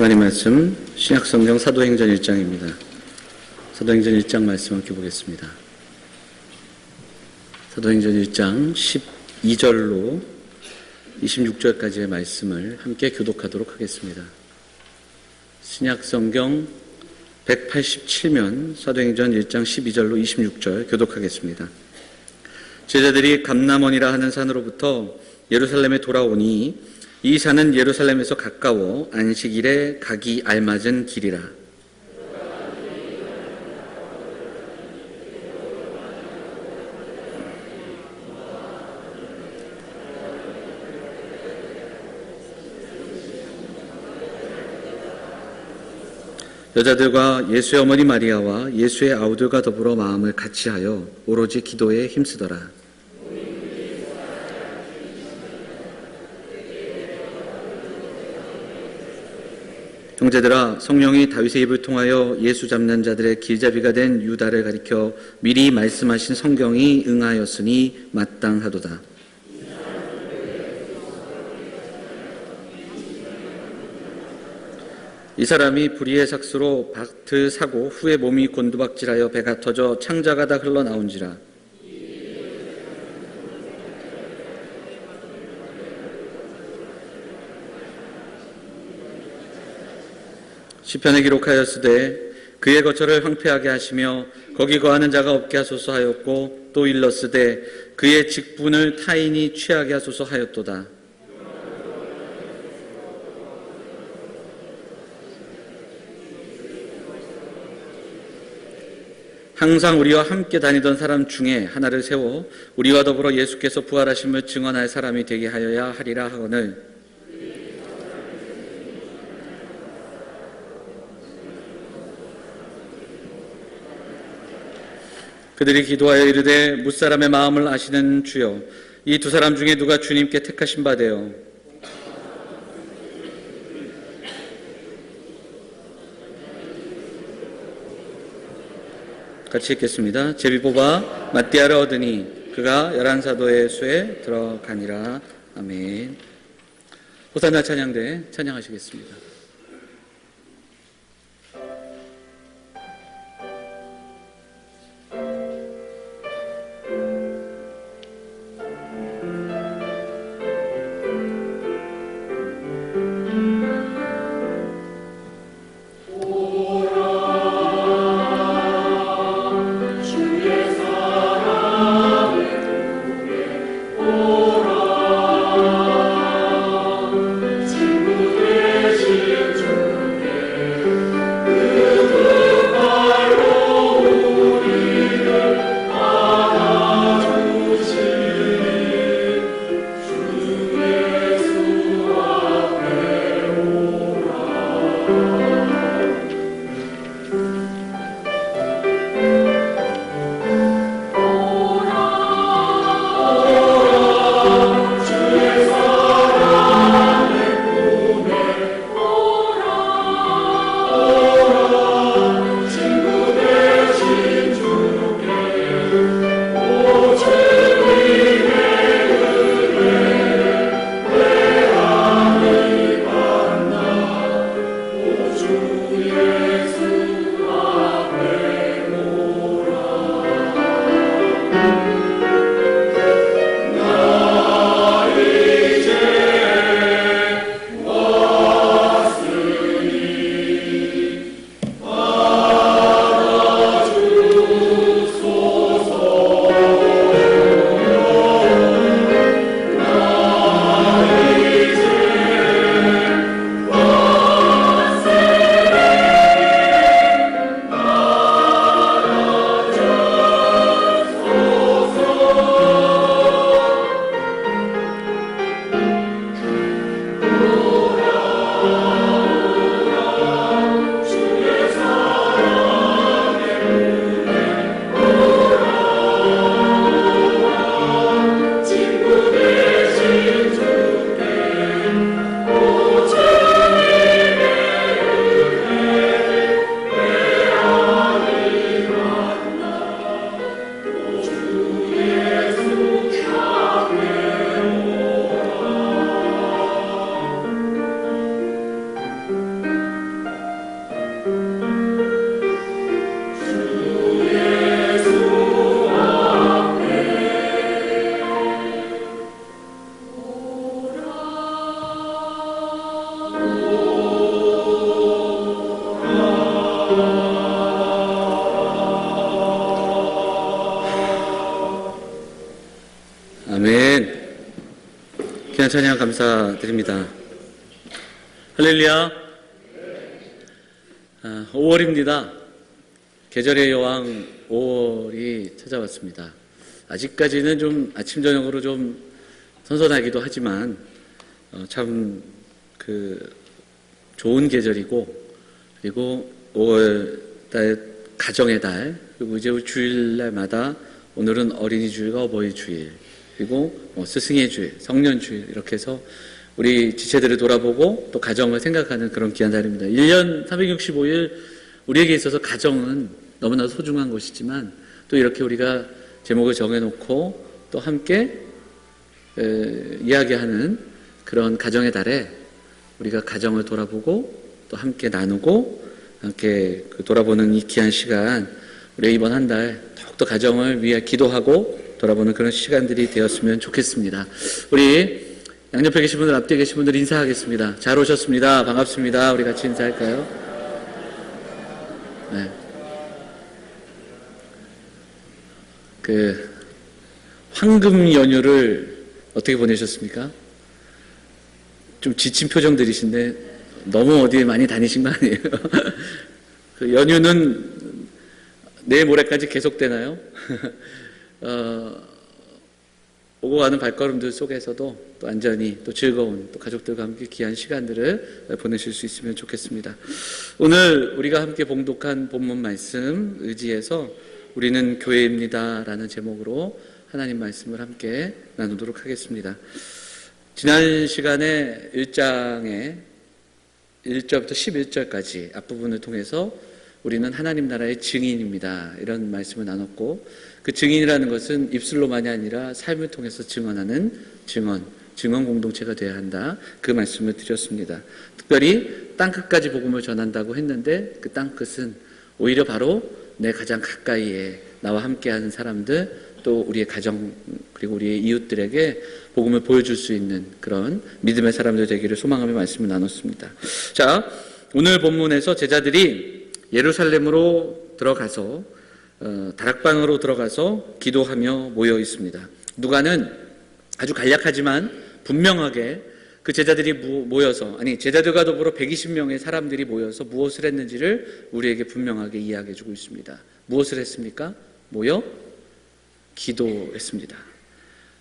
하나님 말씀 신약성경 사도행전 1장입니다. 사도행전 1장 말씀 함께 보겠습니다. 사도행전 1장 12절로 26절까지의 말씀을 함께 교독하도록 하겠습니다. 신약성경 187면 사도행전 1장 12절로 26절 교독하겠습니다. 제자들이 감람원이라 하는 산으로부터 예루살렘에 돌아오니 이 산은 예루살렘에서 가까워 안식일에 가기 알맞은 길이라. 여자들과 예수의 어머니 마리아와 예수의 아우들과 더불어 마음을 같이하여 오로지 기도에 힘쓰더라. 형제들아, 성령이 다윗의 입을 통하여 예수 잡는 자들의 길잡이가 된 유다를 가리켜 미리 말씀하신 성경이 응하였으니 마땅하도다. 이 사람이 불의의 삭수로 밭을 사고 후에 몸이 곤두박질하여 배가 터져 창자가 다 흘러나온지라. 시편에 기록하였으되 그의 거처를 황폐하게 하시며 거기 거하는 자가 없게 하소서 하였고 또 일렀으되 그의 직분을 타인이 취하게 하소서 하였도다. 항상 우리와 함께 다니던 사람 중에 하나를 세워 우리와 더불어 예수께서 부활하심을 증언할 사람이 되게 하여야 하리라 하거늘. 그들이 기도하여 이르되 뭇사람의 마음을 아시는 주여, 이 두 사람 중에 누가 주님께 택하신 바 되어 같이 읽겠습니다. 제비 뽑아 마띠아를 얻으니 그가 11사도의 수에 들어가니라. 아멘. 호산나 찬양대 찬양하시겠습니다. 친구 되시 찬양 감사드립니다. 할렐루야. 5월입니다. 계절의 여왕 5월이 찾아왔습니다. 아직까지는 좀 아침 저녁으로 좀 선선하기도 하지만 참 좋은 계절이고, 그리고 5월 달 가정의 달, 그리고 이제 주일날마다 오늘은 어린이 주일과 어버이 주일, 그리고 스승의 주일, 성년 주일, 이렇게 해서 우리 지체들을 돌아보고 또 가정을 생각하는 그런 귀한 달입니다. 1년 365일 우리에게 있어서 가정은 너무나 소중한 것이지만, 또 이렇게 우리가 제목을 정해놓고 또 함께 이야기하는 그런 가정의 달에 우리가 가정을 돌아보고 또 함께 나누고 함께 돌아보는 이 귀한 시간, 우리 이번 한 달 더욱더 가정을 위해 기도하고 돌아보는 그런 시간들이 되었으면 좋겠습니다. 우리 양옆에 계신 분들, 앞뒤에 계신 분들 인사하겠습니다. 잘 오셨습니다. 반갑습니다. 우리 같이 인사할까요? 네. 황금 연휴를 어떻게 보내셨습니까? 좀 지친 표정들이신데 너무 어디에 많이 다니신 거 아니에요? 그 연휴는 내일 모레까지 계속되나요? 오고 가는 발걸음들 속에서도 또 안전히 또 즐거운 또 가족들과 함께 귀한 시간들을 보내실 수 있으면 좋겠습니다. 오늘 우리가 함께 봉독한 본문 말씀 의지해서 우리는 교회입니다 라는 제목으로 하나님 말씀을 함께 나누도록 하겠습니다. 지난 시간에 1장에 1절부터 11절까지 앞부분을 통해서 우리는 하나님 나라의 증인입니다, 이런 말씀을 나눴고, 그 증인이라는 것은 입술로만이 아니라 삶을 통해서 증언하는 증언 공동체가 되어야 한다, 그 말씀을 드렸습니다. 특별히 땅끝까지 복음을 전한다고 했는데, 그 땅끝은 오히려 바로 내 가장 가까이에 나와 함께하는 사람들, 또 우리의 가정, 그리고 우리의 이웃들에게 복음을 보여줄 수 있는 그런 믿음의 사람들 되기를 소망하며 말씀을 나눴습니다. 자, 오늘 본문에서 제자들이 예루살렘으로 들어가서 다락방으로 들어가서 기도하며 모여 있습니다. 누가는 아주 간략하지만 분명하게 그 제자들이 모여서, 제자들과 더불어 120명의 사람들이 모여서 무엇을 했는지를 우리에게 분명하게 이야기해 주고 있습니다. 무엇을 했습니까? 모여 기도했습니다.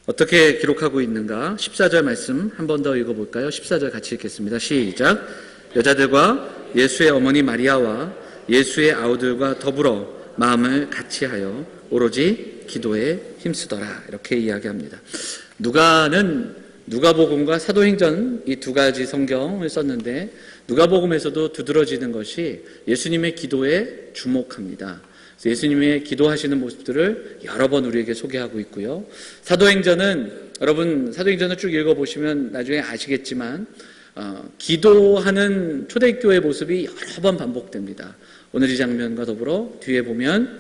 어떻게 기록하고 있는가? 14절 말씀 한 번 더 읽어볼까요? 14절 같이 읽겠습니다. 시작. 여자들과 예수의 어머니 마리아와 예수의 아우들과 더불어 마음을 같이하여 오로지 기도에 힘쓰더라, 이렇게 이야기합니다. 누가는 누가복음과 사도행전 이 두 가지 성경을 썼는데, 누가복음에서도 두드러지는 것이 예수님의 기도에 주목합니다. 예수님의 기도하시는 모습들을 여러 번 우리에게 소개하고 있고요. 여러분 사도행전을 쭉 읽어보시면 나중에 아시겠지만 기도하는 초대교회의 모습이 여러 번 반복됩니다. 오늘 이 장면과 더불어 뒤에 보면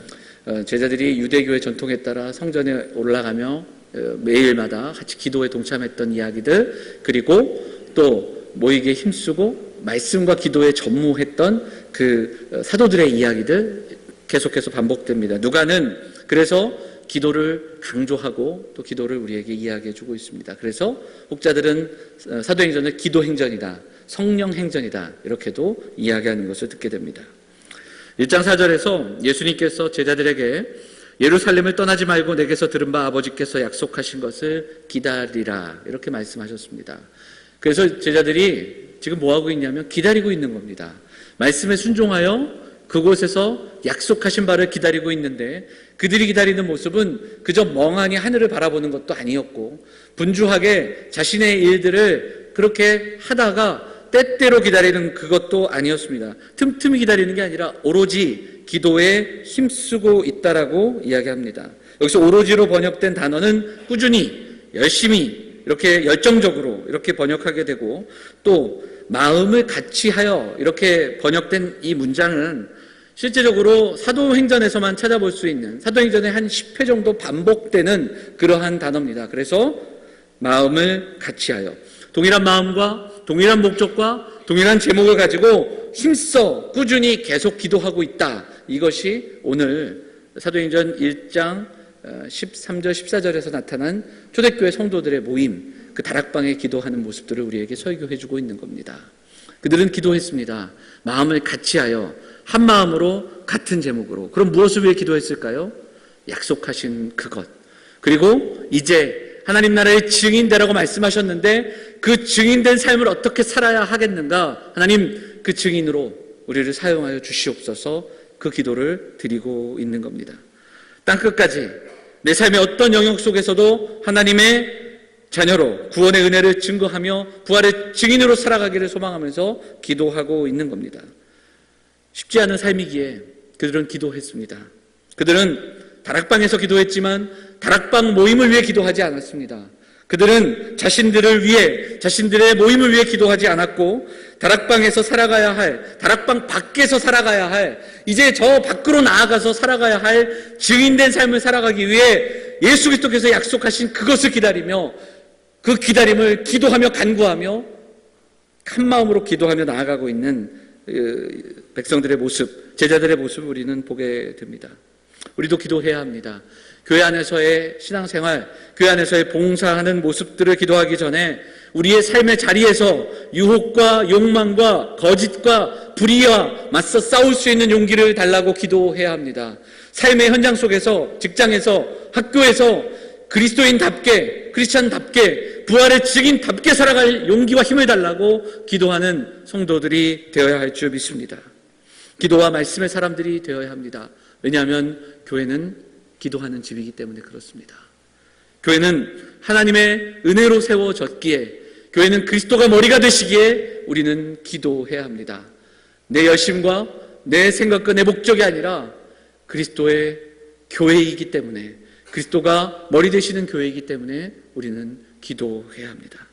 제자들이 유대교의 전통에 따라 성전에 올라가며 매일마다 같이 기도에 동참했던 이야기들, 그리고 또 모이기에 힘쓰고 말씀과 기도에 전무했던 그 사도들의 이야기들 계속해서 반복됩니다. 누가는 그래서 기도를 강조하고 또 기도를 우리에게 이야기해 주고 있습니다. 그래서 혹자들은 사도행전을 기도행전이다, 성령행전이다, 이렇게도 이야기하는 것을 듣게 됩니다. 1장 4절에서 예수님께서 제자들에게 예루살렘을 떠나지 말고 내게서 들은 바 아버지께서 약속하신 것을 기다리라, 이렇게 말씀하셨습니다. 그래서 제자들이 지금 뭐하고 있냐면 기다리고 있는 겁니다. 말씀에 순종하여 그곳에서 약속하신 바를 기다리고 있는데, 그들이 기다리는 모습은 그저 멍하니 하늘을 바라보는 것도 아니었고, 분주하게 자신의 일들을 그렇게 하다가 때때로 기다리는 그것도 아니었습니다. 틈틈이 기다리는 게 아니라 오로지 기도에 힘쓰고 있다라고 이야기합니다. 여기서 오로지로 번역된 단어는 꾸준히, 열심히, 이렇게 열정적으로 이렇게 번역하게 되고, 또 마음을 같이하여 이렇게 번역된 이 문장은 실제적으로 사도행전에서만 찾아볼 수 있는, 사도행전에 한 10회 정도 반복되는 그러한 단어입니다. 그래서 마음을 같이하여, 동일한 마음과 동일한 목적과 동일한 제목을 가지고 힘써 꾸준히 계속 기도하고 있다. 이것이 오늘 사도행전 1장 13절 14절에서 나타난 초대교회 성도들의 모임, 그 그 다락방에 기도하는 모습들을 우리에게 설교해 주고 있는 겁니다. 그들은 기도했습니다. 마음을 같이하여 한 마음으로 같은 제목으로. 그럼 무엇을 위해 기도했을까요? 약속하신 그것. 그리고 이제 하나님 나라의 증인되라고 말씀하셨는데 그 증인된 삶을 어떻게 살아야 하겠는가? 하나님 그 증인으로 우리를 사용하여 주시옵소서. 그 기도를 드리고 있는 겁니다. 땅끝까지 내 삶의 어떤 영역 속에서도 하나님의 자녀로 구원의 은혜를 증거하며 부활의 증인으로 살아가기를 소망하면서 기도하고 있는 겁니다. 쉽지 않은 삶이기에 그들은 기도했습니다. 그들은 다락방에서 기도했지만 다락방 모임을 위해 기도하지 않았습니다. 그들은 자신들을 위해, 자신들의 모임을 위해 기도하지 않았고 다락방에서 살아가야 할, 다락방 밖에서 살아가야 할, 이제 저 밖으로 나아가서 살아가야 할 증인된 삶을 살아가기 위해 예수 그리스도께서 약속하신 그것을 기다리며 그 기다림을 기도하며 간구하며 한 마음으로 기도하며 나아가고 있는 백성들의 모습, 제자들의 모습을 우리는 보게 됩니다. 우리도 기도해야 합니다. 교회 안에서의 신앙생활, 교회 안에서의 봉사하는 모습들을 기도하기 전에 우리의 삶의 자리에서 유혹과 욕망과 거짓과 불의와 맞서 싸울 수 있는 용기를 달라고 기도해야 합니다. 삶의 현장 속에서, 직장에서, 학교에서 그리스도인답게, 크리스찬답게, 부활의 증인답게 살아갈 용기와 힘을 달라고 기도하는 성도들이 되어야 할 줄 믿습니다. 기도와 말씀의 사람들이 되어야 합니다. 왜냐하면 교회는 기도하는 집이기 때문에 그렇습니다. 교회는 하나님의 은혜로 세워졌기에, 교회는 그리스도가 머리가 되시기에 우리는 기도해야 합니다. 내 열심과 내 생각과 내 목적이 아니라 그리스도의 교회이기 때문에, 그리스도가 머리 되시는 교회이기 때문에 우리는 기도해야 합니다.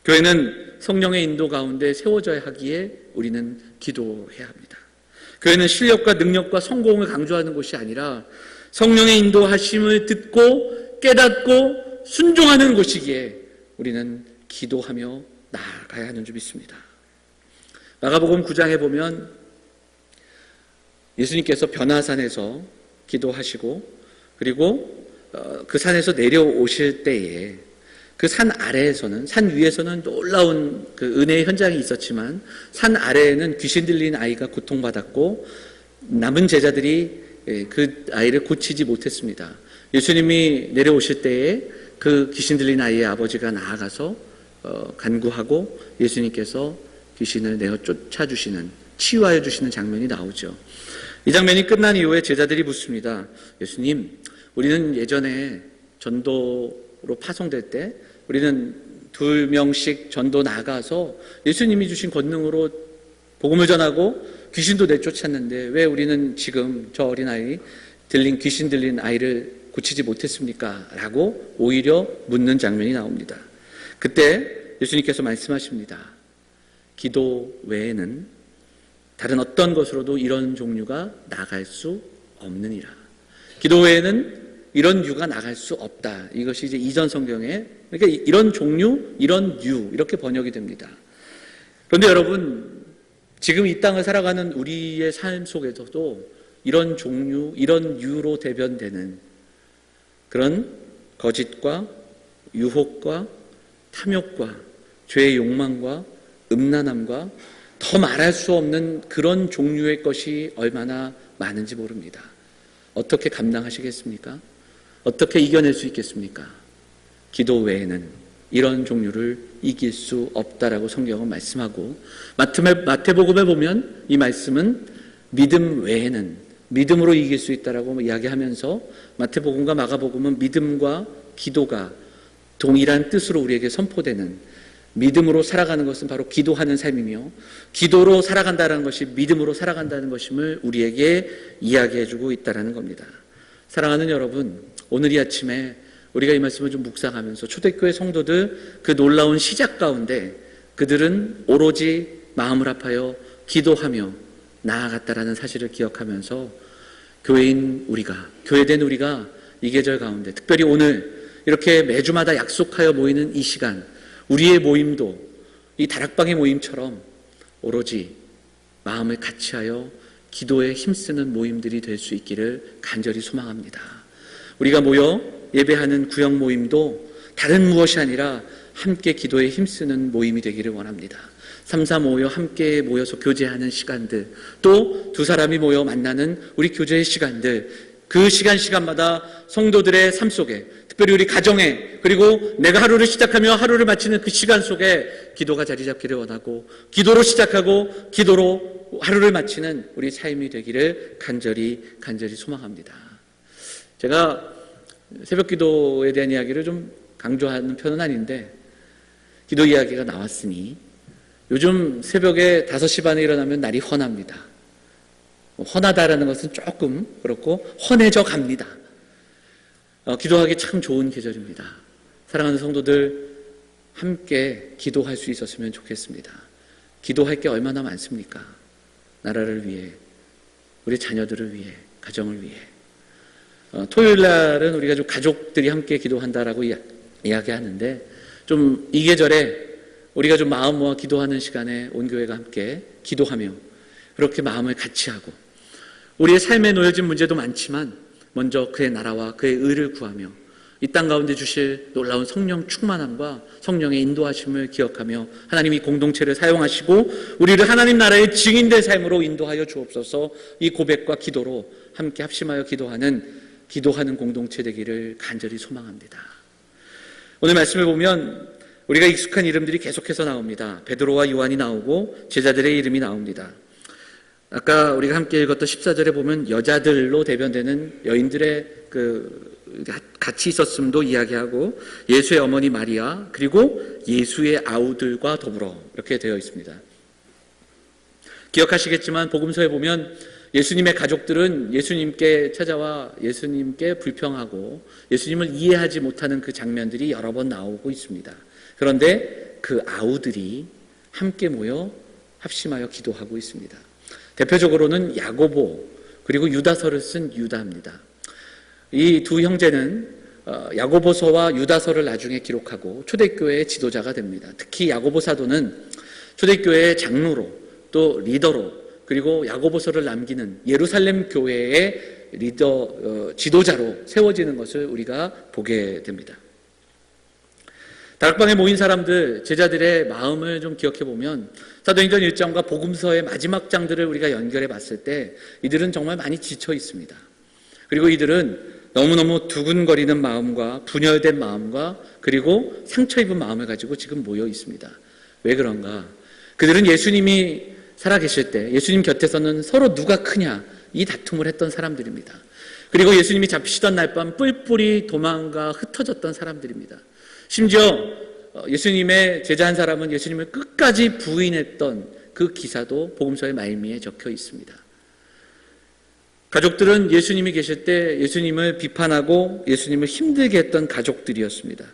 교회는 성령의 인도 가운데 세워져야 하기에 우리는 기도해야 합니다. 교회는 실력과 능력과 성공을 강조하는 곳이 아니라 성령의 인도하심을 듣고 깨닫고 순종하는 곳이기에 우리는 기도하며 나아가야 하는 줄 믿습니다. 마가복음 9장에 보면 예수님께서 변화산에서 기도하시고 그리고 그 산에서 내려오실 때에 그 산 아래에서는, 산 위에서는 놀라운 그 은혜의 현장이 있었지만 산 아래에는 귀신 들린 아이가 고통받았고 남은 제자들이 그 아이를 고치지 못했습니다. 예수님이 내려오실 때에 그 귀신 들린 아이의 아버지가 나아가서 간구하고 예수님께서 귀신을 내어 쫓아주시는, 치유하여 주시는 장면이 나오죠. 이 장면이 끝난 이후에 제자들이 묻습니다. 예수님, 우리는 예전에 전도로 파송될 때 우리는 2명씩 전도 나가서 예수님이 주신 권능으로 복음을 전하고 귀신도 내쫓았는데 왜 우리는 지금 저 어린아이, 귀신 들린 아이를 고치지 못했습니까? 라고 오히려 묻는 장면이 나옵니다. 그때 예수님께서 말씀하십니다. 기도 외에는 다른 어떤 것으로도 이런 종류가 나갈 수 없느니라. 기도 외에는 이런 유가 나갈 수 없다. 이것이 이제 이전 성경에, 그러니까 이런 종류, 이런 유, 이렇게 번역이 됩니다. 그런데 여러분, 지금 이 땅을 살아가는 우리의 삶 속에서도 이런 종류, 이런 유로 대변되는 그런 거짓과 유혹과 탐욕과 죄의 욕망과 음란함과 더 말할 수 없는 그런 종류의 것이 얼마나 많은지 모릅니다. 어떻게 감당하시겠습니까? 어떻게 이겨낼 수 있겠습니까? 기도 외에는 이런 종류를 이길 수 없다라고 성경은 말씀하고, 마태복음에 보면 이 말씀은 믿음 외에는 믿음으로 이길 수 있다라고 이야기하면서 마태복음과 마가복음은 믿음과 기도가 동일한 뜻으로 우리에게 선포되는, 믿음으로 살아가는 것은 바로 기도하는 삶이며 기도로 살아간다는 것이 믿음으로 살아간다는 것임을 우리에게 이야기해주고 있다는 겁니다. 사랑하는 여러분, 오늘 이 아침에 우리가 이 말씀을 좀 묵상하면서 초대교회 성도들 그 놀라운 시작 가운데 그들은 오로지 마음을 합하여 기도하며 나아갔다라는 사실을 기억하면서 교회인 우리가, 교회된 우리가 이 계절 가운데 특별히 오늘 이렇게 매주마다 약속하여 모이는 이 시간, 우리의 모임도 이 다락방의 모임처럼 오로지 마음을 같이하여 기도에 힘쓰는 모임들이 될 수 있기를 간절히 소망합니다. 우리가 모여 예배하는 구역 모임도 다른 무엇이 아니라 함께 기도에 힘쓰는 모임이 되기를 원합니다. 3, 4 모여 함께 모여서 교제하는 시간들, 또 두 사람이 모여 만나는 우리 교제의 시간들, 그 시간마다 성도들의 삶 속에, 특별히 우리 가정에, 그리고 내가 하루를 시작하며 하루를 마치는 그 시간 속에 기도가 자리 잡기를 원하고, 기도로 시작하고 기도로 하루를 마치는 우리 삶이 되기를 간절히 소망합니다. 제가 새벽 기도에 대한 이야기를 좀 강조하는 편은 아닌데, 기도 이야기가 나왔으니 요즘 새벽에 5시 반에 일어나면 날이 헌합니다. 헌하다라는 것은 조금 그렇고 헌해져 갑니다. 기도하기 참 좋은 계절입니다. 사랑하는 성도들, 함께 기도할 수 있었으면 좋겠습니다. 기도할 게 얼마나 많습니까? 나라를 위해, 우리 자녀들을 위해, 가정을 위해. 토요일 날은 우리가 좀 가족들이 함께 기도한다라고 이야기하는데, 좀 이 계절에 우리가 좀 마음 모아 기도하는 시간에 온 교회가 함께 기도하며 그렇게 마음을 같이 하고, 우리의 삶에 놓여진 문제도 많지만 먼저 그의 나라와 그의 의를 구하며 이 땅 가운데 주실 놀라운 성령 충만함과 성령의 인도하심을 기억하며 하나님이 공동체를 사용하시고 우리를 하나님 나라의 증인된 삶으로 인도하여 주옵소서. 이 고백과 기도로 함께 합심하여 기도하는 공동체 되기를 간절히 소망합니다. 오늘 말씀을 보면 우리가 익숙한 이름들이 계속해서 나옵니다. 베드로와 요한이 나오고 제자들의 이름이 나옵니다. 아까 우리가 함께 읽었던 14절에 보면 여자들로 대변되는 여인들의 같이 있었음도 이야기하고, 예수의 어머니 마리아, 그리고 예수의 아우들과 더불어 이렇게 되어 있습니다. 기억하시겠지만 복음서에 보면 예수님의 가족들은 예수님께 찾아와 예수님께 불평하고 예수님을 이해하지 못하는 그 장면들이 여러 번 나오고 있습니다. 그런데 그 아우들이 함께 모여 합심하여 기도하고 있습니다. 대표적으로는 야고보, 그리고 유다서를 쓴 유다입니다. 이 두 형제는 야고보서와 유다서를 나중에 기록하고 초대교회의 지도자가 됩니다. 특히 야고보 사도는 초대교회의 장로로, 또 리더로, 그리고 야고보서를 남기는 예루살렘 교회의 지도자로 세워지는 것을 우리가 보게 됩니다. 다락방에 모인 사람들, 제자들의 마음을 좀 기억해 보면 사도행전 1장과 복음서의 마지막 장들을 우리가 연결해 봤을 때 이들은 정말 많이 지쳐 있습니다. 그리고 이들은 너무너무 두근거리는 마음과 분열된 마음과 그리고 상처 입은 마음을 가지고 지금 모여 있습니다. 왜 그런가? 그들은 예수님이 살아계실 때 예수님 곁에서는 서로 누가 크냐 이 다툼을 했던 사람들입니다. 그리고 예수님이 잡히시던 날 밤 뿔뿔이 도망가 흩어졌던 사람들입니다. 심지어 예수님의 제자 한 사람은 예수님을 끝까지 부인했던 그 기사도 복음서의 말미에 적혀 있습니다. 가족들은 예수님이 계실 때 예수님을 비판하고 예수님을 힘들게 했던 가족들이었습니다.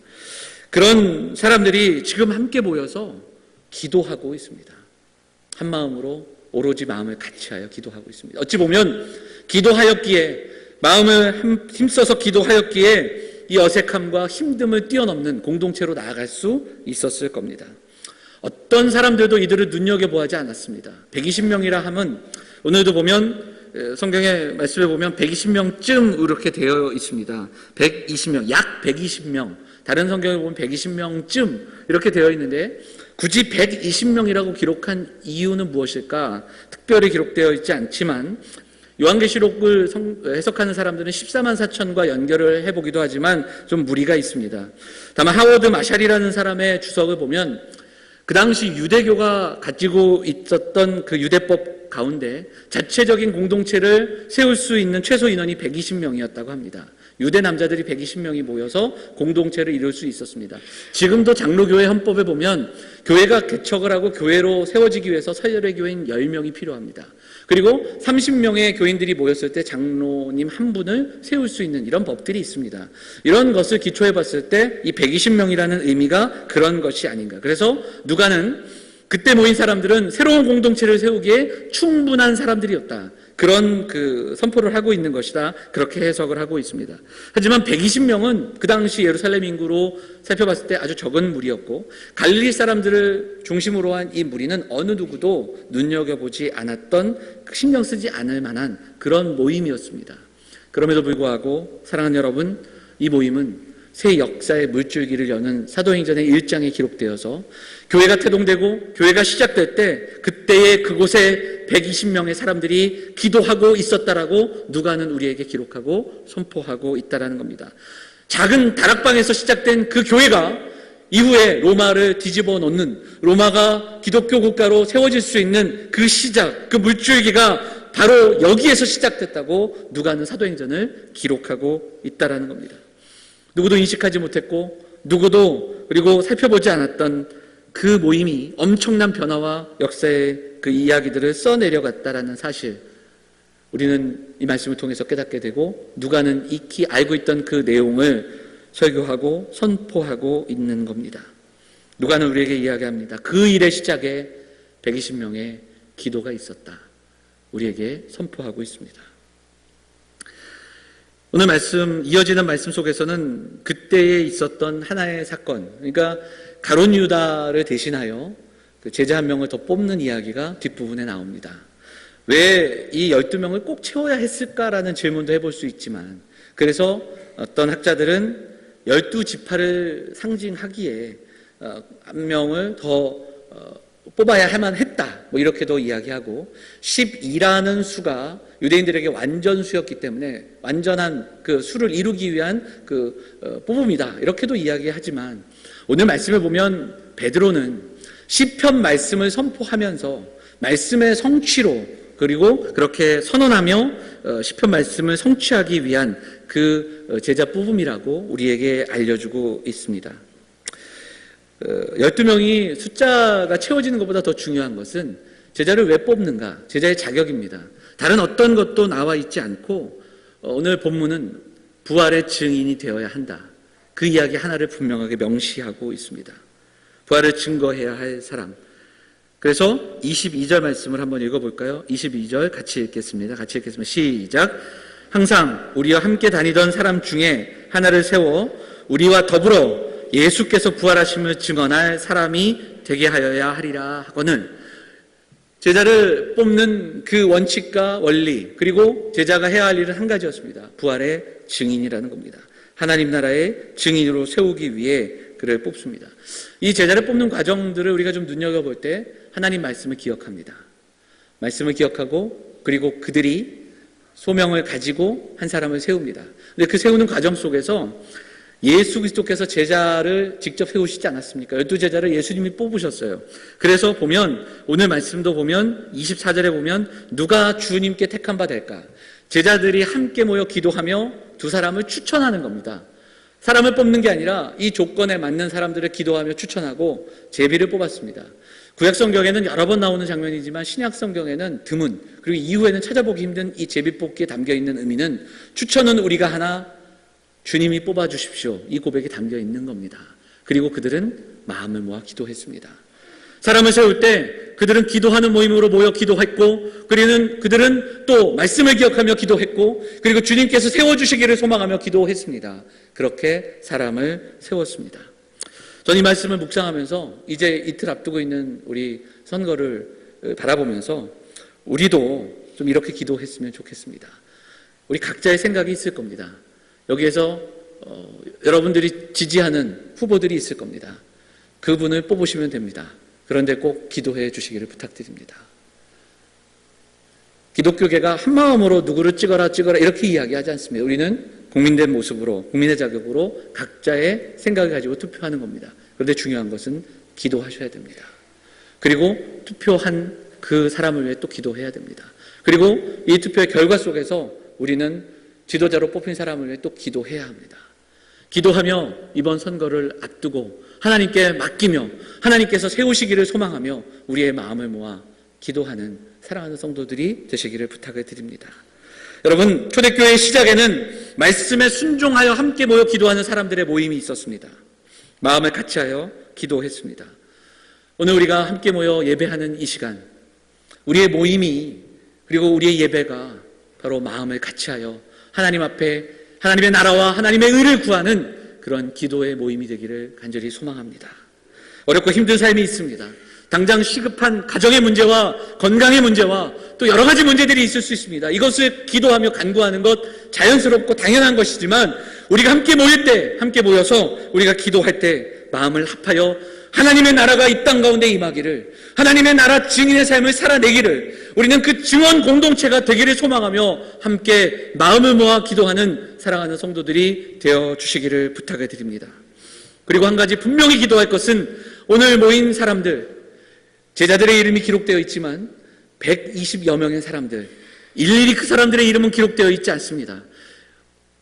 그런 사람들이 지금 함께 모여서 기도하고 있습니다. 한 마음으로 오로지 마음을 같이하여 기도하고 있습니다. 어찌 보면 기도하였기에, 마음을 힘써서 기도하였기에 이 어색함과 힘듦을 뛰어넘는 공동체로 나아갈 수 있었을 겁니다. 어떤 사람들도 이들을 눈여겨보지 않았습니다. 120명이라 하면 오늘도 보면 성경의 말씀에 보면 120명쯤 이렇게 되어 있습니다. 120명, 약 120명. 다른 성경에 보면 120명쯤 이렇게 되어 있는데 굳이 120명이라고 기록한 이유는 무엇일까? 특별히 기록되어 있지 않지만 요한계시록을 해석하는 사람들은 14만 4천과 연결을 해보기도 하지만 좀 무리가 있습니다. 다만 하워드 마샬이라는 사람의 주석을 보면 그 당시 유대교가 가지고 있었던 그 유대법 가운데 자체적인 공동체를 세울 수 있는 최소 인원이 120명이었다고 합니다. 유대 남자들이 120명이 모여서 공동체를 이룰 수 있었습니다. 지금도 장로교회 헌법에 보면 교회가 개척을 하고 교회로 세워지기 위해서 설례 교인 10명이 필요합니다. 그리고 30명의 교인들이 모였을 때 장로님 한 분을 세울 수 있는 이런 법들이 있습니다. 이런 것을 기초해 봤을 때 이 120명이라는 의미가 그런 것이 아닌가. 그래서 누가는 그때 모인 사람들은 새로운 공동체를 세우기에 충분한 사람들이었다. 그런 선포를 하고 있는 것이다. 그렇게 해석을 하고 있습니다. 하지만 120명은 그 당시 예루살렘 인구로 살펴봤을 때 아주 적은 무리였고 갈릴리 사람들을 중심으로 한 이 무리는 어느 누구도 눈여겨보지 않았던, 신경 쓰지 않을 만한 그런 모임이었습니다. 그럼에도 불구하고 사랑하는 여러분, 이 모임은 새 역사의 물줄기를 여는 사도행전의 1장에 기록되어서 교회가 태동되고 교회가 시작될 때 그때의 그곳에 120명의 사람들이 기도하고 있었다라고 누가는 우리에게 기록하고 선포하고 있다라는 겁니다. 작은 다락방에서 시작된 그 교회가 이후에 로마를 뒤집어 놓는, 로마가 기독교 국가로 세워질 수 있는 그 시작, 그 물줄기가 바로 여기에서 시작됐다고 누가는 사도행전을 기록하고 있다라는 겁니다. 누구도 인식하지 못했고 누구도 그리고 살펴보지 않았던 그 모임이 엄청난 변화와 역사의 그 이야기들을 써내려갔다라는 사실, 우리는 이 말씀을 통해서 깨닫게 되고 누가는 익히 알고 있던 그 내용을 설교하고 선포하고 있는 겁니다. 누가는 우리에게 이야기합니다. 그 일의 시작에 120명의 기도가 있었다. 우리에게 선포하고 있습니다. 오늘 말씀, 이어지는 말씀 속에서는 그때에 있었던 하나의 사건, 그러니까 가룟 유다를 대신하여 그 제자 한 명을 더 뽑는 이야기가 뒷부분에 나옵니다. 왜 이 12명을 꼭 채워야 했을까라는 질문도 해볼 수 있지만, 그래서 어떤 학자들은 12지파를 상징하기에 한 명을 더 뽑아야 할만 했다, 뭐 이렇게도 이야기하고, 12라는 수가 유대인들에게 완전 수였기 때문에 완전한 그 수를 이루기 위한 그 뽑음이다, 이렇게도 이야기하지만, 오늘 말씀을 보면 베드로는 시편 말씀을 선포하면서 말씀의 성취로, 그리고 그렇게 선언하며 시편 말씀을 성취하기 위한 그 제자 뽑음이라고 우리에게 알려주고 있습니다. 12명이 숫자가 채워지는 것보다 더 중요한 것은 제자를 왜 뽑는가, 제자의 자격입니다. 다른 어떤 것도 나와 있지 않고 오늘 본문은 부활의 증인이 되어야 한다, 그 이야기 하나를 분명하게 명시하고 있습니다. 부활을 증거해야 할 사람. 그래서 22절 말씀을 한번 읽어볼까요? 22절 같이 읽겠습니다. 시작. 항상 우리와 함께 다니던 사람 중에 하나를 세워 우리와 더불어 예수께서 부활하심을 증언할 사람이 되게 하여야 하리라 하거늘. 제자를 뽑는 그 원칙과 원리, 그리고 제자가 해야 할 일은 한 가지였습니다. 부활의 증인이라는 겁니다. 하나님 나라의 증인으로 세우기 위해 그를 뽑습니다. 이 제자를 뽑는 과정들을 우리가 좀 눈여겨볼 때 하나님 말씀을 기억합니다. 말씀을 기억하고, 그리고 그들이 소명을 가지고 한 사람을 세웁니다. 근데 그 세우는 과정 속에서 예수 그리스도께서 제자를 직접 세우시지 않았습니까? 12제자를 예수님이 뽑으셨어요. 그래서 보면, 오늘 말씀도 보면 24절에 보면 누가 주님께 택한 바 될까? 제자들이 함께 모여 기도하며 두 사람을 추천하는 겁니다. 사람을 뽑는 게 아니라 이 조건에 맞는 사람들을 기도하며 추천하고 제비를 뽑았습니다. 구약 성경에는 여러 번 나오는 장면이지만 신약 성경에는 드문, 그리고 이후에는 찾아보기 힘든 이 제비 뽑기에 담겨있는 의미는, 추천은 우리가 하나, 주님이 뽑아주십시오, 이 고백이 담겨있는 겁니다. 그리고 그들은 마음을 모아 기도했습니다. 사람을 세울 때 그들은 기도하는 모임으로 모여 기도했고, 그들은 또 말씀을 기억하며 기도했고, 그리고 주님께서 세워주시기를 소망하며 기도했습니다. 그렇게 사람을 세웠습니다. 저는 이 말씀을 묵상하면서 이제 이틀 앞두고 있는 우리 선거를 바라보면서 우리도 좀 이렇게 기도했으면 좋겠습니다. 우리 각자의 생각이 있을 겁니다. 여기에서 여러분들이 지지하는 후보들이 있을 겁니다. 그분을 뽑으시면 됩니다. 그런데 꼭 기도해 주시기를 부탁드립니다. 기독교계가 한마음으로 누구를 찍어라 이렇게 이야기하지 않습니다. 우리는 국민된 모습으로, 국민의 자격으로 각자의 생각을 가지고 투표하는 겁니다. 그런데 중요한 것은 기도하셔야 됩니다. 그리고 투표한 그 사람을 위해 또 기도해야 됩니다. 그리고 이 투표의 결과 속에서 우리는 지도자로 뽑힌 사람을 위해 또 기도해야 합니다. 기도하며 이번 선거를 앞두고 하나님께 맡기며 하나님께서 세우시기를 소망하며 우리의 마음을 모아 기도하는 사랑하는 성도들이 되시기를 부탁을 드립니다. 여러분, 초대교회의 시작에는 말씀에 순종하여 함께 모여 기도하는 사람들의 모임이 있었습니다. 마음을 같이하여 기도했습니다. 오늘 우리가 함께 모여 예배하는 이 시간, 우리의 모임이, 그리고 우리의 예배가 바로 마음을 같이하여 하나님 앞에 하나님의 나라와 하나님의 의를 구하는 그런 기도의 모임이 되기를 간절히 소망합니다. 어렵고 힘든 삶이 있습니다. 당장 시급한 가정의 문제와 건강의 문제와 또 여러 가지 문제들이 있을 수 있습니다. 이것을 기도하며 간구하는 것 자연스럽고 당연한 것이지만 우리가 함께 모일 때, 함께 모여서 우리가 기도할 때 마음을 합하여 하나님의 나라가 이 땅 가운데 임하기를, 하나님의 나라 증인의 삶을 살아내기를, 우리는 그 증언 공동체가 되기를 소망하며 함께 마음을 모아 기도하는 사랑하는 성도들이 되어주시기를 부탁을 드립니다. 그리고 한 가지 분명히 기도할 것은, 오늘 모인 사람들, 제자들의 이름이 기록되어 있지만 120여 명의 사람들, 일일이 그 사람들의 이름은 기록되어 있지 않습니다.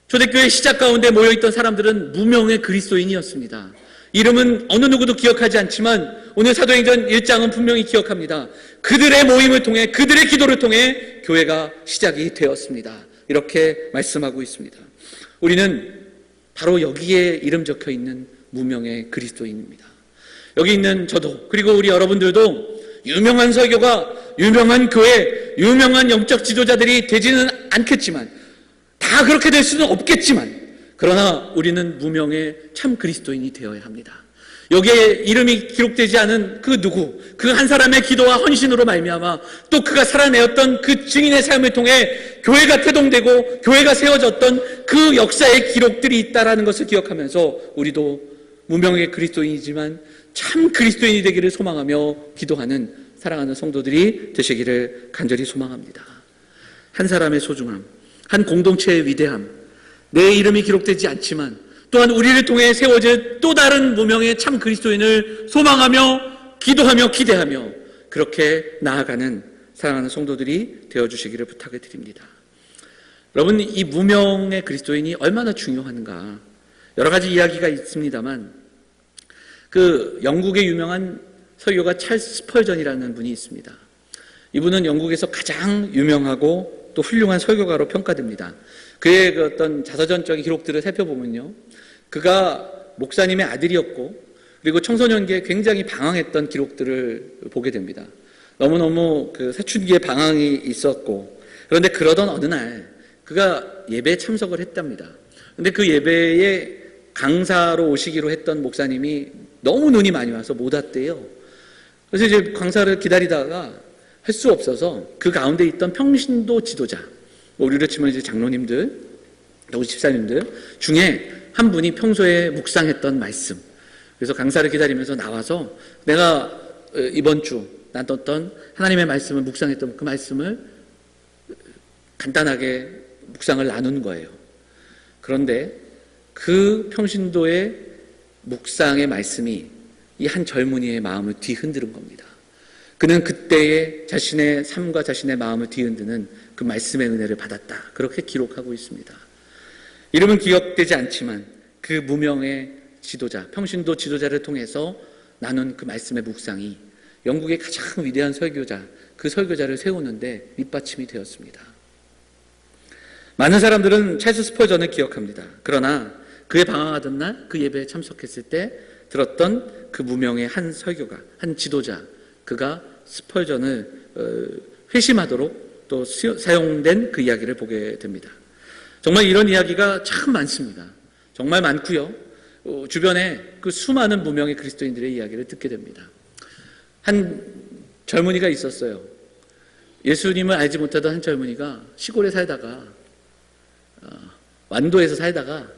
초대교회 시작 가운데 모여있던 사람들은 무명의 그리스도인이었습니다. 이름은 어느 누구도 기억하지 않지만 오늘 사도행전 1장은 분명히 기억합니다. 그들의 모임을 통해, 그들의 기도를 통해 교회가 시작이 되었습니다. 이렇게 말씀하고 있습니다. 우리는 바로 여기에 이름 적혀 있는 무명의 그리스도인입니다. 여기 있는 저도, 그리고 우리 여러분들도 유명한 설교가, 유명한 교회, 유명한 영적 지도자들이 되지는 않겠지만, 다 그렇게 될 수는 없겠지만, 그러나 우리는 무명의 참 그리스도인이 되어야 합니다. 여기에 이름이 기록되지 않은 그 누구, 그 한 사람의 기도와 헌신으로 말미암아 또 그가 살아내었던 그 증인의 삶을 통해 교회가 태동되고 교회가 세워졌던 그 역사의 기록들이 있다라는 것을 기억하면서 우리도 무명의 그리스도인이지만 참 그리스도인이 되기를 소망하며 기도하는 사랑하는 성도들이 되시기를 간절히 소망합니다. 한 사람의 소중함, 한 공동체의 위대함, 내 이름이 기록되지 않지만 또한 우리를 통해 세워질 또 다른 무명의 참 그리스도인을 소망하며 기도하며 기대하며 그렇게 나아가는 사랑하는 성도들이 되어주시기를 부탁을 드립니다. 여러분, 이 무명의 그리스도인이 얼마나 중요한가, 여러 가지 이야기가 있습니다만, 그 영국의 유명한 설교가 찰스 스펄전이라는 분이 있습니다. 이분은 영국에서 가장 유명하고 또 훌륭한 설교가로 평가됩니다. 그의 그 어떤 자서전적인 기록들을 살펴보면요, 그가 목사님의 아들이었고 그리고 청소년기에 굉장히 방황했던 기록들을 보게 됩니다. 너무너무 그 사춘기에 방황이 있었고, 그런데 그러던 어느 날 그가 예배에 참석을 했답니다. 그런데 그 예배에 강사로 오시기로 했던 목사님이 너무 눈이 많이 와서 못 왔대요. 그래서 이제 강사를 기다리다가 할 수 없어서 그 가운데 있던 평신도 지도자, 우리로 치면 이제 장로님들, 또 집사님들 중에 한 분이 평소에 묵상했던 말씀, 그래서 강사를 기다리면서 나와서 내가 이번 주 나눴던 하나님의 말씀을 묵상했던 그 말씀을 간단하게 묵상을 나눈 거예요. 그런데 그 평신도의 묵상의 말씀이 이 한 젊은이의 마음을 뒤흔드는 겁니다. 그는 그때의 자신의 삶과 자신의 마음을 뒤흔드는 그 말씀의 은혜를 받았다. 그렇게 기록하고 있습니다. 이름은 기억되지 않지만 그 무명의 지도자, 평신도 지도자를 통해서 나눈 그 말씀의 묵상이 영국의 가장 위대한 설교자, 그 설교자를 세우는데 밑받침이 되었습니다. 많은 사람들은 찰스 스펄전을 기억합니다. 그러나 그의 방황하던 날 그 예배에 참석했을 때 들었던 그 무명의 한 설교가, 한 지도자, 그가 스펄전을 회심하도록 또 사용된 그 이야기를 보게 됩니다. 정말 이런 이야기가 참 많습니다. 정말 많고요. 주변에 그 수많은 무명의 그리스도인들의 이야기를 듣게 됩니다. 한 젊은이가 있었어요. 예수님을 알지 못하던 한 젊은이가 시골에 살다가 완도에서 살다가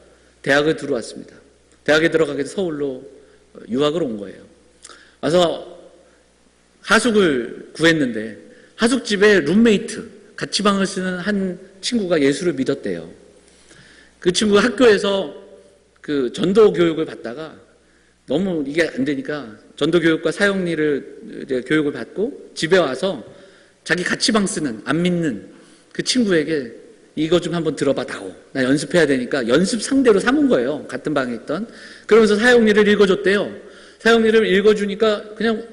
대학을 들어왔습니다. 대학에 들어가게 돼서 서울로 유학을 온 거예요. 와서 하숙을 구했는데 하숙집에 룸메이트, 같이 방을 쓰는 한 친구가 예수를 믿었대요. 그 친구가 학교에서 그 전도 교육을 받다가 너무 이게 안 되니까 전도 교육과 사역리를 이제 교육을 받고 집에 와서 자기 같이 방 쓰는, 안 믿는 그 친구에게 이거 좀 한번 들어봐 다오. 나 연습해야 되니까 연습 상대로 삼은 거예요. 같은 방에 있던. 그러면서 사역리를 읽어줬대요. 사역리를 읽어주니까 그냥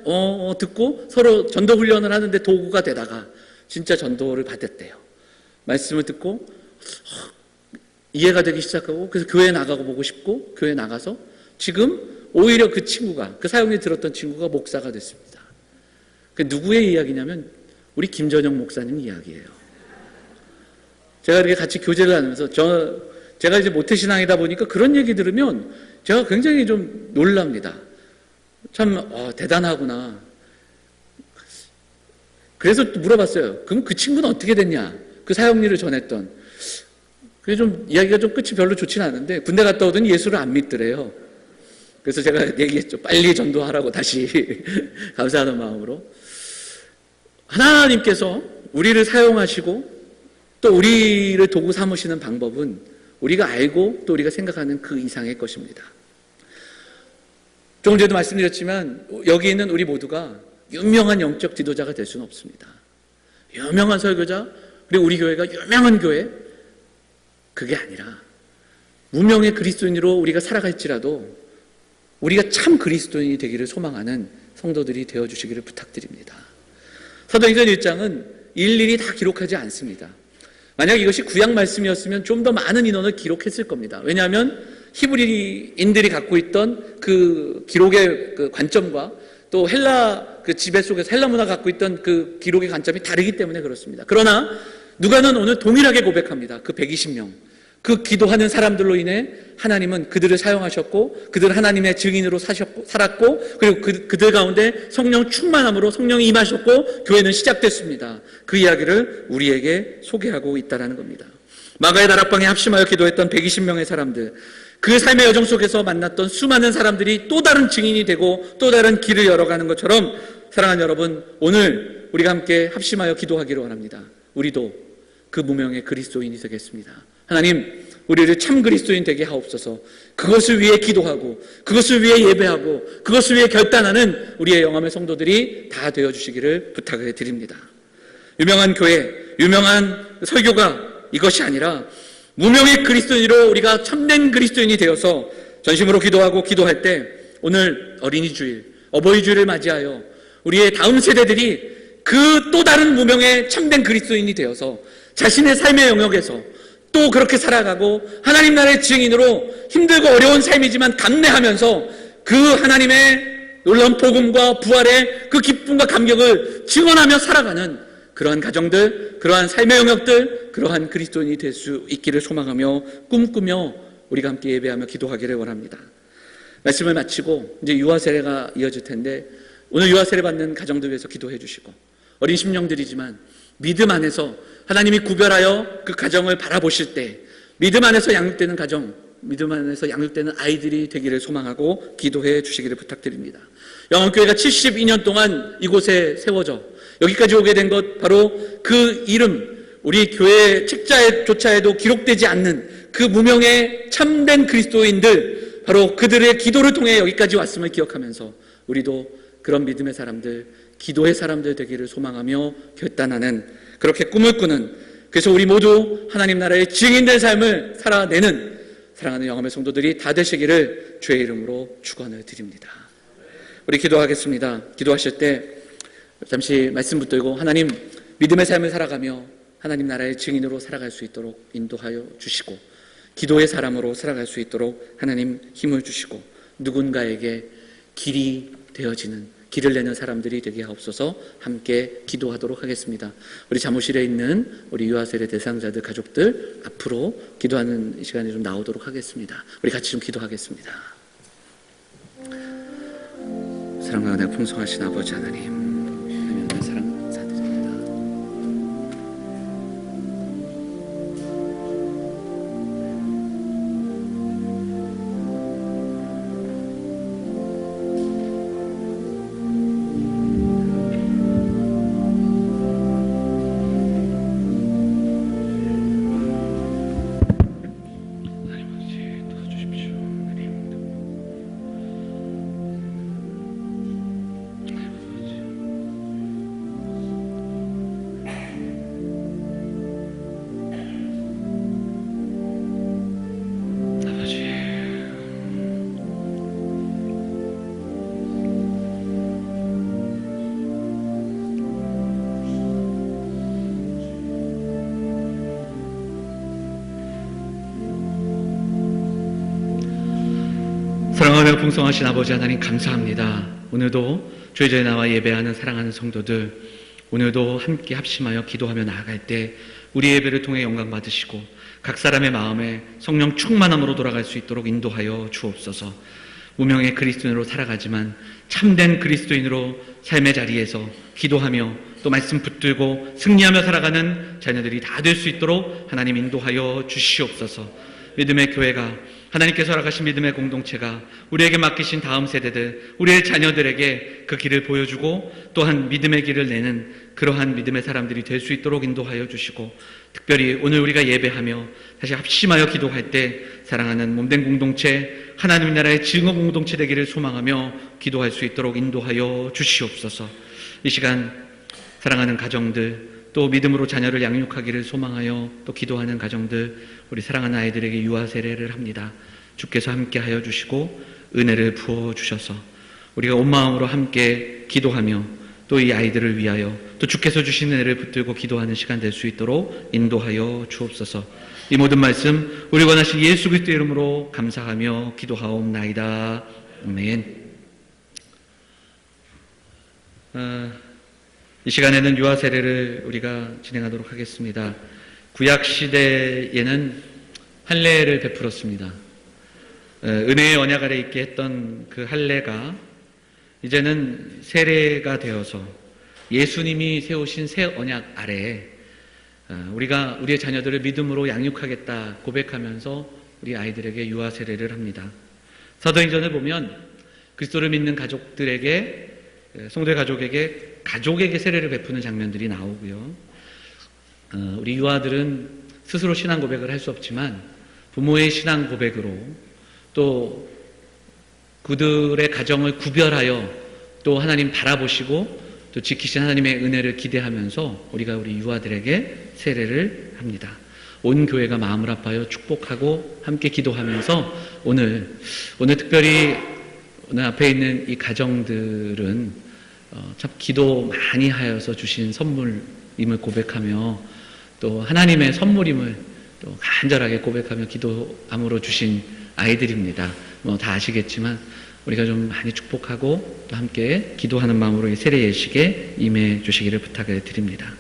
듣고 서로 전도 훈련을 하는데 도구가 되다가 진짜 전도를 받았대요. 말씀을 듣고 이해가 되기 시작하고, 그래서 교회 나가고 보고 싶고 교회 나가서 지금 오히려 그 친구가, 그 사역리 들었던 친구가 목사가 됐습니다. 그 누구의 이야기냐면 우리 김전영 목사님 이야기예요. 제가 이렇게 같이 교제를 하면서 제가 이제 모태신앙이다 보니까 그런 얘기 들으면 제가 굉장히 좀 놀랍니다. 참 대단하구나. 그래서 또 물어봤어요. 그럼 그 친구는 어떻게 됐냐? 그 사역리를 전했던 그게 좀 이야기가 좀 끝이 별로 좋진 않은데 군대 갔다 오더니 예수를 안 믿더래요. 그래서 제가 얘기했죠. 빨리 전도하라고 다시 감사하는 마음으로. 하나님께서 우리를 사용하시고 또 우리를 도구 삼으시는 방법은 우리가 알고 또 우리가 생각하는 그 이상의 것입니다. 조금 전에도 말씀드렸지만 여기 있는 우리 모두가 유명한 영적 지도자가 될 수는 없습니다. 유명한 설교자 그리고 우리 교회가 유명한 교회 그게 아니라 무명의 그리스도인으로 우리가 살아갈지라도 우리가 참 그리스도인이 되기를 소망하는 성도들이 되어주시기를 부탁드립니다. 사도행전 1장은 일일이 다 기록하지 않습니다. 만약 이것이 구약 말씀이었으면 좀 더 많은 인원을 기록했을 겁니다. 왜냐하면 히브리인들이 갖고 있던 그 기록의 그 관점과 또 헬라 그 지배 속에서 헬라 문화가 갖고 있던 그 기록의 관점이 다르기 때문에 그렇습니다. 그러나 누가는 오늘 동일하게 고백합니다. 그 120명. 그 기도하는 사람들로 인해 하나님은 그들을 사용하셨고 그들 하나님의 증인으로 살았고 그리고 그들 가운데 성령 충만함으로 성령이 임하셨고 교회는 시작됐습니다. 그 이야기를 우리에게 소개하고 있다는 겁니다. 마가의 다락방에 합심하여 기도했던 120명의 사람들 그 삶의 여정 속에서 만났던 수많은 사람들이 또 다른 증인이 되고 또 다른 길을 열어가는 것처럼 사랑하는 여러분 오늘 우리가 함께 합심하여 기도하기를 원합니다. 우리도 그 무명의 그리스도인이 되겠습니다. 하나님 우리를 참 그리스도인 되게 하옵소서. 그것을 위해 기도하고 그것을 위해 예배하고 그것을 위해 결단하는 우리의 영함의 성도들이 다 되어주시기를 부탁을 드립니다. 유명한 교회, 유명한 설교가 이것이 아니라 무명의 그리스도인으로 우리가 참된 그리스도인이 되어서 전심으로 기도하고 기도할 때 오늘 어린이 주일, 어버이 주일을 맞이하여 우리의 다음 세대들이 그 또 다른 무명의 참된 그리스도인이 되어서 자신의 삶의 영역에서 또 그렇게 살아가고 하나님 나라의 증인으로 힘들고 어려운 삶이지만 감내하면서 그 하나님의 놀라운 복음과 부활의 그 기쁨과 감격을 증언하며 살아가는 그러한 가정들, 그러한 삶의 영역들, 그러한 그리스도인이 될 수 있기를 소망하며 꿈꾸며 우리가 함께 예배하며 기도하기를 원합니다. 말씀을 마치고 이제 유아 세례가 이어질 텐데 오늘 유아 세례 받는 가정들 위해서 기도해 주시고 어린 심령들이지만 믿음 안에서 하나님이 구별하여 그 가정을 바라보실 때 믿음 안에서 양육되는 가정, 믿음 안에서 양육되는 아이들이 되기를 소망하고 기도해 주시기를 부탁드립니다. 영원교회가 72년 동안 이곳에 세워져 여기까지 오게 된 것 바로 그 이름 우리 교회 책자조차에도 기록되지 않는 그 무명의 참된 그리스도인들 바로 그들의 기도를 통해 여기까지 왔음을 기억하면서 우리도 그런 믿음의 사람들, 기도의 사람들 되기를 소망하며 결단하는 그렇게 꿈을 꾸는 그래서 우리 모두 하나님 나라의 증인된 삶을 살아내는 사랑하는 영함의 성도들이 다 되시기를 주의 이름으로 축원을 드립니다. 우리 기도하겠습니다. 기도하실 때 잠시 말씀 붙들고 하나님 믿음의 삶을 살아가며 하나님 나라의 증인으로 살아갈 수 있도록 인도하여 주시고 기도의 사람으로 살아갈 수 있도록 하나님 힘을 주시고 누군가에게 길이 되어지는 길을 내는 사람들이 되게 하옵소서. 함께 기도하도록 하겠습니다. 우리 사무실에 있는 우리 유아세례 대상자들 가족들 앞으로 기도하는 시간이 좀 나오도록 하겠습니다. 우리 같이 좀 기도하겠습니다. 사랑과 은혜 풍성하신 아버지 하나님 사랑 감사드립니다. 사랑하며 풍성하신 아버지 하나님 감사합니다. 오늘도 주의 전에 나와 예배하는 사랑하는 성도들 오늘도 함께 합심하여 기도하며 나아갈 때 우리 예배를 통해 영광 받으시고 각 사람의 마음에 성령 충만함으로 돌아갈 수 있도록 인도하여 주옵소서. 무명의 그리스도인으로 살아가지만 참된 그리스도인으로 삶의 자리에서 기도하며 또 말씀 붙들고 승리하며 살아가는 자녀들이 다 될 수 있도록 하나님 인도하여 주시옵소서. 믿음의 교회가, 하나님께서 허락하신 믿음의 공동체가 우리에게 맡기신 다음 세대들, 우리의 자녀들에게 그 길을 보여주고 또한 믿음의 길을 내는 그러한 믿음의 사람들이 될 수 있도록 인도하여 주시고, 특별히 오늘 우리가 예배하며 다시 합심하여 기도할 때 사랑하는 몸된 공동체, 하나님 나라의 증거 공동체 되기를 소망하며 기도할 수 있도록 인도하여 주시옵소서. 이 시간 사랑하는 가정들, 또 믿음으로 자녀를 양육하기를 소망하여 또 기도하는 가정들, 우리 사랑하는 아이들에게 유아 세례를 합니다. 주께서 함께하여 주시고 은혜를 부어 주셔서 우리가 온 마음으로 함께 기도하며 또 이 아이들을 위하여 또 주께서 주신 은혜를 붙들고 기도하는 시간 될 수 있도록 인도하여 주옵소서. 이 모든 말씀 우리 원하신 예수 그리스도의 이름으로 감사하며 기도하옵나이다. 아멘. 이 시간에는 유아 세례를 우리가 진행하도록 하겠습니다. 구약 시대에는 할례를 베풀었습니다. 은혜의 언약 아래 있게 했던 그 할례가 이제는 세례가 되어서 예수님이 세우신 새 언약 아래에 우리가 우리의 자녀들을 믿음으로 양육하겠다 고백하면서 우리 아이들에게 유아 세례를 합니다. 사도행전을 보면 그리스도를 믿는 가족들에게, 성도의 가족에게 세례를 베푸는 장면들이 나오고요. 우리 유아들은 스스로 신앙 고백을 할 수 없지만 부모의 신앙 고백으로 또 그들의 가정을 구별하여 또 하나님 바라보시고 또 지키신 하나님의 은혜를 기대하면서 우리가 우리 유아들에게 세례를 합니다. 온 교회가 마음을 아파요 축복하고 함께 기도하면서 오늘 특별히 오늘 앞에 있는 이 가정들은 참 기도 많이 하여서 주신 선물임을 고백하며 또 하나님의 선물임을 또 간절하게 고백하며 기도함으로 주신 아이들입니다. 다 아시겠지만 우리가 좀 많이 축복하고 또 함께 기도하는 마음으로 이 세례 예식에 임해 주시기를 부탁을 드립니다.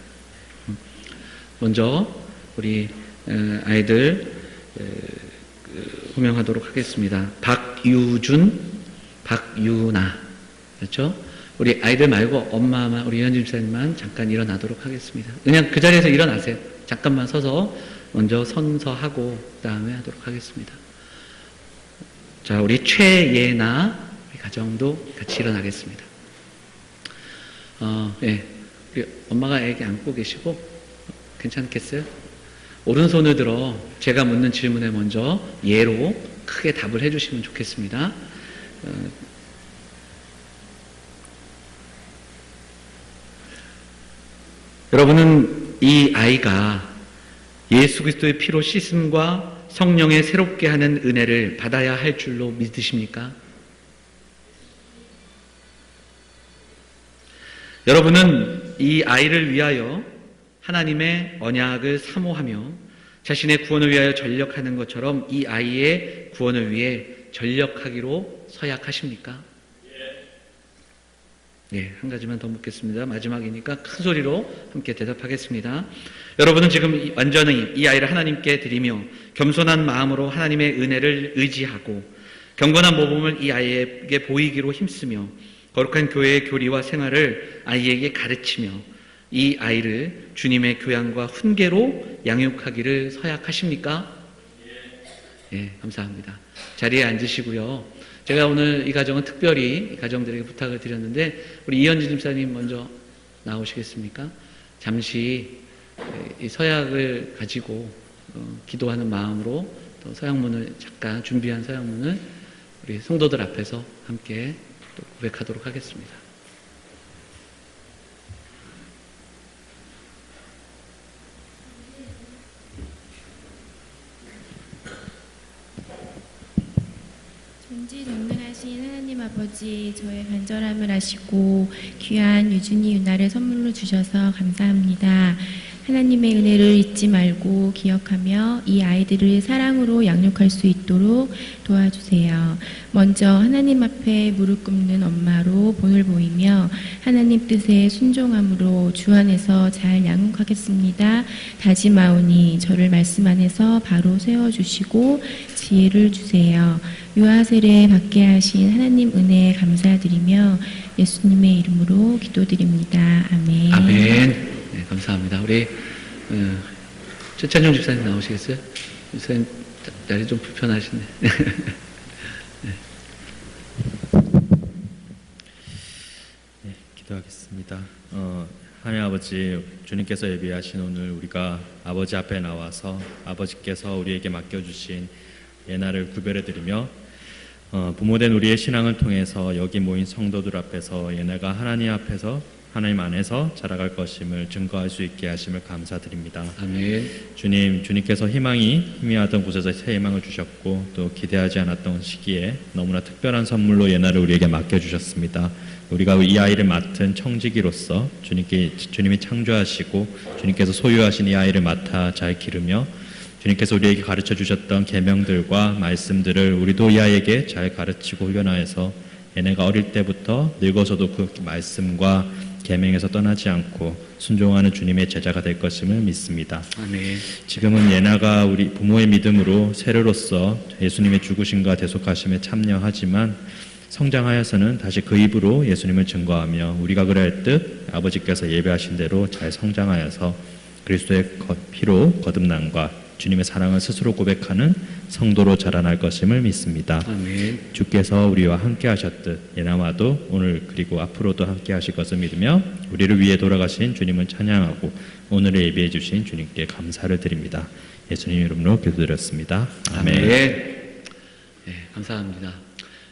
먼저 우리 아이들 호명하도록 하겠습니다. 박유준, 박유나, 그렇죠? 우리 아이들 말고 엄마만, 우리 이현진 집사님만 잠깐 일어나도록 하겠습니다. 그냥 그 자리에서 일어나세요. 잠깐만 서서 먼저 선서하고 그 다음에 하도록 하겠습니다. 자, 우리 최예나 우리 가정도 같이 일어나겠습니다. 예, 우리 엄마가 애기 안고 계시고 괜찮겠어요? 오른손을 들어 제가 묻는 질문에 먼저 예로 크게 답을 해주시면 좋겠습니다. 여러분은 이 아이가 예수 그리스도의 피로 씻음과 성령의 새롭게 하는 은혜를 받아야 할 줄로 믿으십니까? 여러분은 이 아이를 위하여 하나님의 언약을 사모하며 자신의 구원을 위하여 전력하는 것처럼 이 아이의 구원을 위해 전력하기로 서약하십니까? 예, 한 가지만 더 묻겠습니다. 마지막이니까 큰 소리로 함께 대답하겠습니다. 여러분은 지금 완전히 이 아이를 하나님께 드리며 겸손한 마음으로 하나님의 은혜를 의지하고 경건한 모범을 이 아이에게 보이기로 힘쓰며 거룩한 교회의 교리와 생활을 아이에게 가르치며 이 아이를 주님의 교양과 훈계로 양육하기를 서약하십니까? 예, 감사합니다. 자리에 앉으시고요. 제가 오늘 이 가정은 특별히 이 가정들에게 부탁을 드렸는데 우리 이현진 집사님 먼저 나오시겠습니까? 잠시 이 서약을 가지고 기도하는 마음으로 또 서약문을 잠깐 준비한 서약문을 우리 성도들 앞에서 함께 또 고백하도록 하겠습니다. 전지전능하신 하나님 아버지, 저의 간절함을 아시고 귀한 유준이 유나를 선물로 주셔서 감사합니다. 하나님의 은혜를 잊지 말고 기억하며 이 아이들을 사랑으로 양육할 수 있도록 도와주세요. 먼저 하나님 앞에 무릎 꿇는 엄마로 본을 보이며 하나님 뜻에 순종함으로 주 안에서 잘 양육하겠습니다. 다짐하오니 저를 말씀 안에서 바로 세워주시고 지혜를 주세요. 유아 세례 받게 하신 하나님 은혜에 감사드리며 예수님의 이름으로 기도드립니다. 아멘. 아멘. 네, 감사합니다. 우리 최찬용 집사님 나오시겠어요? 집사님 자리 좀 불편하시네. 네, 기도하겠습니다. 하나님 아버지, 주님께서 예비하신 오늘 우리가 아버지 앞에 나와서 아버지께서 우리에게 맡겨주신 예날을 구별해드리며 부모된 우리의 신앙을 통해서 여기 모인 성도들 앞에서 예나가 하나님 앞에서 하나님 안에서 자라갈 것임을 증거할 수 있게 하심을 감사드립니다. 아멘. 주님께서 희미하던 곳에서 새 희망을 주셨고 또 기대하지 않았던 시기에 너무나 특별한 선물로 예나를 우리에게 맡겨주셨습니다. 우리가 이 아이를 맡은 청지기로서 주님이 창조하시고 주님께서 소유하신 이 아이를 맡아 잘 기르며 주님께서 우리에게 가르쳐 주셨던 계명들과 말씀들을 우리도 이 아이에게 잘 가르치고 훈련하여서 얘네가 어릴 때부터 늙어서도 그 말씀과 계명에서 떠나지 않고 순종하는 주님의 제자가 될 것임을 믿습니다. 아멘. 지금은 예나가 우리 부모의 믿음으로 세례로서 예수님의 죽으심과 대속하심에 참여하지만 성장하여서는 다시 그 입으로 예수님을 증거하며 우리가 그럴 듯 아버지께서 예배하신 대로 잘 성장하여서 그리스도의 피로 거듭남과 주님의 사랑을 스스로 고백하는 성도로 자라날 것임을 믿습니다. 아멘. 주께서 우리와 함께 하셨듯 예나와도 오늘 그리고 앞으로도 함께 하실 것을 믿으며 우리를 위해 돌아가신 주님을 찬양하고 오늘을 예비해 주신 주님께 감사를 드립니다. 예수님 이름으로 기도드렸습니다. 아멘. 네, 감사합니다.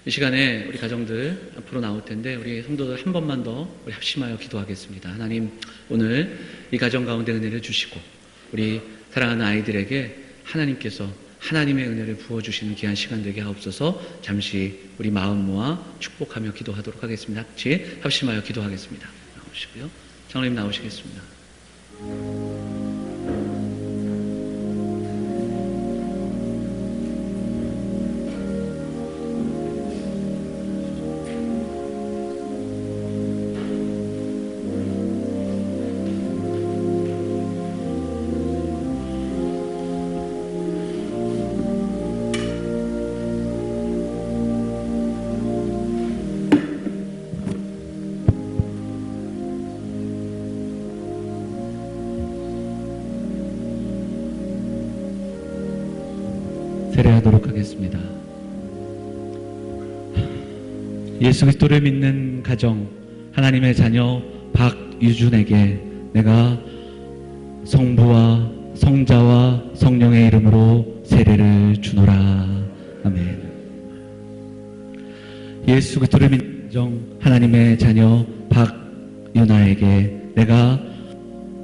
이 시간에 우리 가정들 앞으로 나올 텐데 우리 성도들 한 번만 더 우리 합심하여 기도하겠습니다. 하나님, 오늘 이 가정 가운데 은혜를 주시고 우리 사랑하는 아이들에게 하나님께서 하나님의 은혜를 부어주시는 귀한 시간 되게 하옵소서. 잠시 우리 마음 모아 축복하며 기도하도록 하겠습니다. 같이 합심하여 기도하겠습니다. 나오시고요. 장로님 나오시겠습니다. 세례하도록 하겠습니다. 예수 그리스도를 믿는 가정, 하나님의 자녀 박유준에게 내가 성부와 성자와 성령의 이름으로 세례를 주노라. 아멘. 예수 그리스도를 믿는 가정, 하나님의 자녀 박유나에게 내가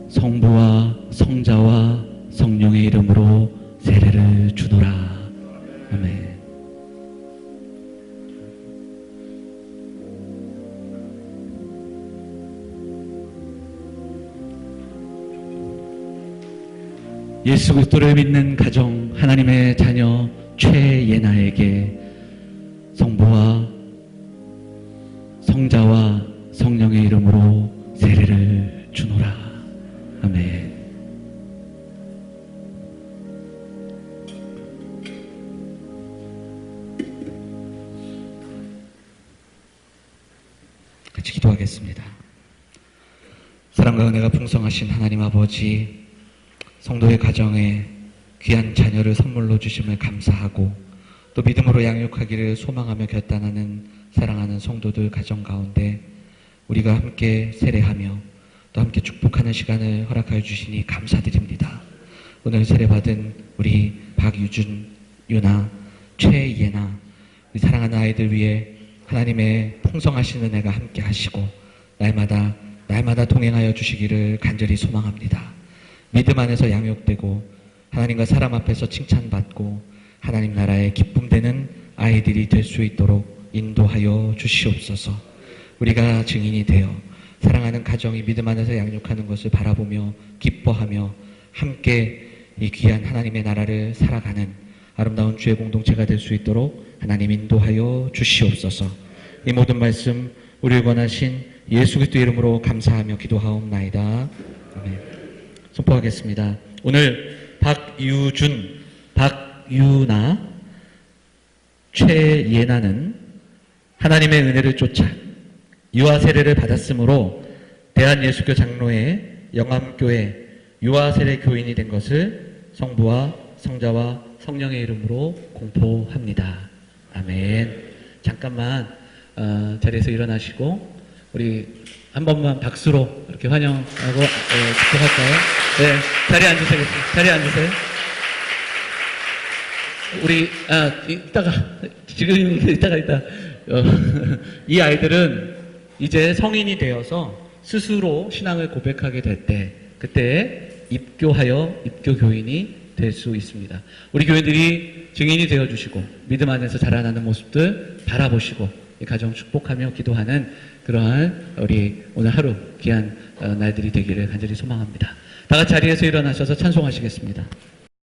성부와 성자와 성령의 이름으로 세례를 주노라. 아멘. 예수 그리스도를 믿는 가정, 하나님의 자녀 최예나에게 성부와 성자와 성령의 이름으로 세례를 주노라. 아멘. 같이 기도하겠습니다. 사랑과 은혜가 풍성하신 하나님 아버지, 성도의 가정에 귀한 자녀를 선물로 주심을 감사하고 또 믿음으로 양육하기를 소망하며 결단하는 사랑하는 성도들 가정 가운데 우리가 함께 세례하며 또 함께 축복하는 시간을 허락하여 주시니 감사드립니다. 오늘 세례받은 우리 박유준, 유나, 최예나 우리 사랑하는 아이들 위해 하나님의 풍성하신 은혜가 함께 하시고 날마다 동행하여 주시기를 간절히 소망합니다. 믿음 안에서 양육되고 하나님과 사람 앞에서 칭찬받고 하나님 나라의 기쁨되는 아이들이 될 수 있도록 인도하여 주시옵소서. 우리가 증인이 되어 사랑하는 가정이 믿음 안에서 양육하는 것을 바라보며 기뻐하며 함께 이 귀한 하나님의 나라를 살아가는 아름다운 주의 공동체가 될 수 있도록 하나님 인도하여 주시옵소서. 이 모든 말씀 우리를 권하신 예수 그리스도 이름으로 감사하며 기도하옵나이다. 아멘. 선포하겠습니다. 오늘 박유준, 박유나, 최예나는 하나님의 은혜를 쫓아 유아 세례를 받았으므로 대한예수교 장로회 영암교회 유아 세례 교인이 된 것을 성부와 성자와 성령의 이름으로 공포합니다. 아멘. 잠깐만 자리에서 일어나시고 우리 한 번만 박수로 이렇게 환영하고 축복할까요? 네, 자리에 앉으세요. 자리에 앉으세요. 우리 이따가 이 아이들은 이제 성인이 되어서 스스로 신앙을 고백하게 될 때 그때 입교하여 입교 교인이 될 수 있습니다. 우리 교인들이 증인이 되어 주시고 믿음 안에서 자라나는 모습들 바라보시고 이 가정 축복하며 기도하는 그러한 우리 오늘 하루 귀한 날들이 되기를 간절히 소망합니다. 다 같이 자리에서 일어나셔서 찬송하시겠습니다.